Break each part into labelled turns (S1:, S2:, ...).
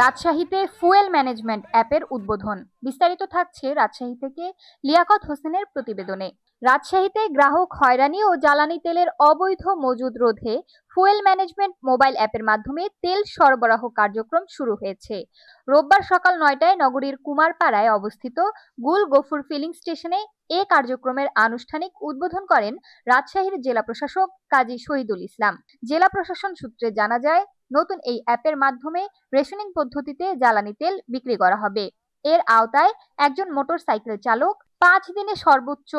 S1: রাজশাহীতে fuel management অ্যাপের উদ্বোধন। বিস্তারিত থাকছে রাজশাহী থেকে লিয়াকত হোসেনের প্রতিবেদনে। রাজশাহীতে গ্রাহক হয়রানি ও জ্বালানি তেলের অবৈধ মজুদ রোধে ফুয়েল ম্যানেজমেন্ট মোবাইল অ্যাপের মাধ্যমে তেল সরবরাহ কার্যক্রম শুরু হয়েছে। রোববার সকাল ৯টায় নগরীর কুমারপাড়ায় অবস্থিত গুল গফুর ফিলিং স্টেশনে এ কার্যক্রমের আনুষ্ঠানিক উদ্বোধন করেন রাজশাহীর জেলা প্রশাসক কাজী শহীদুল ইসলাম। জেলা প্রশাসন সূত্রে জানা যায়, নতুন এই অ্যাপের মাধ্যমে রেশনিং পদ্ধতিতে জ্বালানি তেল বিক্রি করা হবে। এর আওতায় একজন মোটরসাইকেল চালক ৫ দিনে সর্বোচ্চ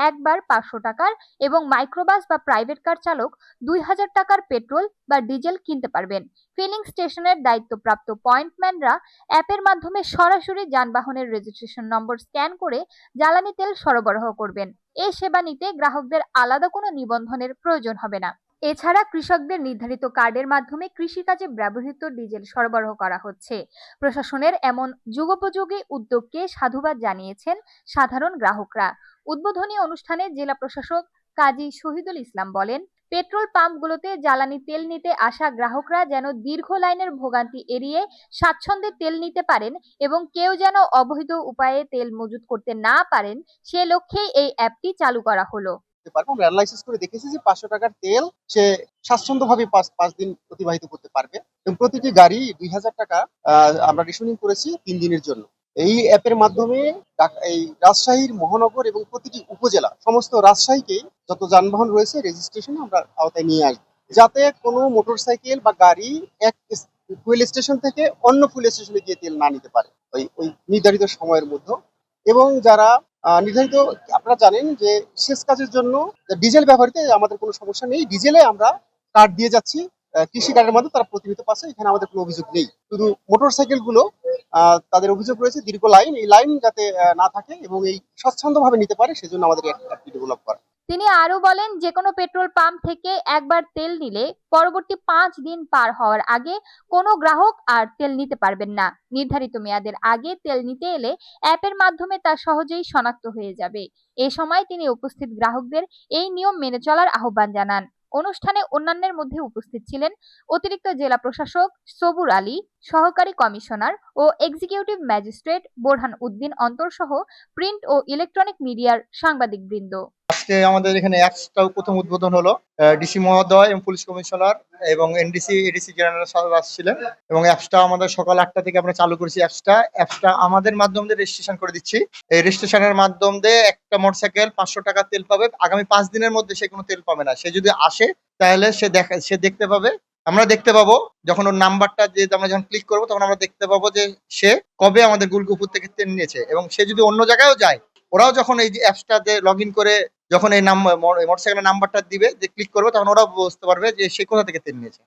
S1: একবার ৫০০ টাকার এবং মাইক্রোবাস বা প্রাইভেট কার চালক ২০০০ টাকার পেট্রোল বা ডিজেল কিনতে পারবেন। ফিলিং স্টেশনের দায়িত্বপ্রাপ্ত পয়েন্টম্যানরা অ্যাপের মাধ্যমে সরাসরি যানবাহনের রেজিস্ট্রেশন নম্বর স্ক্যান করে জ্বালানি তেল সরবরাহ করবেন। এই সেবা নিতে গ্রাহকদের আলাদা কোনো নিবন্ধনের প্রয়োজন হবে না। এছাড়া কৃষকদের নির্ধারিত কার্ডের মাধ্যমে কৃষিকাজে ব্যবহৃত ডিজেল সরবরাহ করা হচ্ছে। প্রশাসনের এমন যুগোপযোগী উদ্যোগকে সাধুবাদ জানিয়েছেন সাধারণ গ্রাহকরা। উদ্বোধনী অনুষ্ঠানে জেলা প্রশাসক কাজী শহীদুল ইসলাম বলেন, পেট্রোল পাম্পগুলোতে জ্বালানি তেল নিতে আসা গ্রাহকরা যেন দীর্ঘ লাইনের ভোগান্তি এড়িয়ে স্বাচ্ছন্দ্যে তেল নিতে পারেন এবং কেউ যেন অবৈধ উপায়ে তেল মজুত করতে না পারেন, সে লক্ষ্যেই এই অ্যাপটি চালু করা হলো।
S2: আমরা অ্যানালাইসিস করে দেখেছি যে ৫০০ টাকার তেল সে স্বাচ্ছন্দ্যভাবে ৫ দিন অতিবাহিত করতে পারবে এবং প্রতিটি গাড়ি ২০০০ টাকা আমরা রেশনিং করেছি ৩ দিনের জন্য। এই অ্যাপের মাধ্যমে এই রাজশাহীর মহানগর এবং প্রতিটি উপজেলা সমস্ত রাজশাহীকে যত যানবাহন রয়েছে রেজিস্ট্রেশনে আমরা আওতায় নিয়ে আসবো, যাতে কোনো মোটরসাইকেল বা গাড়ি এক ফুয়েল স্টেশন থেকে অন্য ফুয়েল স্টেশনে গিয়ে তেল না নিতে পারে ওই নির্ধারিত সময়ের মধ্যে। এবং যারা নির্ধারিত, আপনারা জানেন যে সেচ কাজের জন্য ডিজেল ব্যবহৃত আমাদের কোনো সমস্যা নেই, ডিজেলে আমরা কার্ড দিয়ে যাচ্ছি, কৃষি কার্ডের মাধ্যমে তারা প্রতিনিধিত পাচ্ছে, এখানে আমাদের কোনো অভিযোগ নেই। শুধু মোটরসাইকেল গুলো তাদের অভিযোগ রয়েছে দীর্ঘ লাইন, এই লাইন যাতে না থাকে এবং এই স্বচ্ছন্দভাবে নিতে পারে, সেজন্য আমাদের অ্যাপটি ডেভেলপ করা।
S1: তিনি আরো বলেন, যে কোনো পেট্রোল পাম্প থেকে একবার তেল নিলে পরবর্তী ৫ দিন পার হওয়ার আগে কোনো গ্রাহক আর তেল নিতে পারবেন না। নির্ধারিত মেয়াদের আগে তেল নিতে এলে অ্যাপের মাধ্যমে তা সহজেই শনাক্ত হয়ে যাবে। এ সময় তিনি উপস্থিত গ্রাহকদের এই নিয়ম মেনে চলার আহ্বান জানান। অনুষ্ঠানে অন্যান্যের মধ্যে উপস্থিত ছিলেন অতিরিক্ত জেলা প্রশাসক সবুর আলী, সহকারী কমিশনার ও এক্সিকিউটিভ ম্যাজিস্ট্রেট বোরহান উদ্দিন অন্তর সহ প্রিন্ট ও ইলেকট্রনিক মিডিয়ার সাংবাদিকবৃন্দ।
S3: আজকে আমাদের এখানে অ্যাপসটাও প্রথম উদ্বোধন হলো। ডিসি মহোদয় এবং পুলিশ কমিশনার এবং এনডিসি এডিসি জেনারেল সাহেব আসছিলেন এবং অ্যাপসটা আমাদের সকাল ৮টা থেকে আমরা চালু করেছি। অ্যাপসটা আমাদের মাধ্যম দিয়ে রেজিস্ট্রেশন করে দিচ্ছি। এই রেজিস্ট্রেশনের মাধ্যম দিয়ে একটা মোটরসাইকেল ৫০০ টাকা তেল পাবে। আগামী ৫ দিনের মধ্যে সে কোনো তেল পাবে না। সে যদি আসে তাহলে সে দেখতে পাবে, আমরা দেখতে পাবো যখন ওর নাম্বারটা যে আমরা যখন ক্লিক করবো তখন আমরা দেখতে পাবো যে সে কবে আমাদের গুলগফুর থেকে তেল নিয়েছে। এবং সে যদি অন্য জায়গায়ও যায়, ওরাও যখন এই যে অ্যাপসটাতে লগ ইন করে যখন এই মোটরসাইকেলের নাম্বারটা দিবে, যে ক্লিক করবে, তখন ওরাও বুঝতে পারবে যে সে কোথা থেকে তেল নিয়েছে।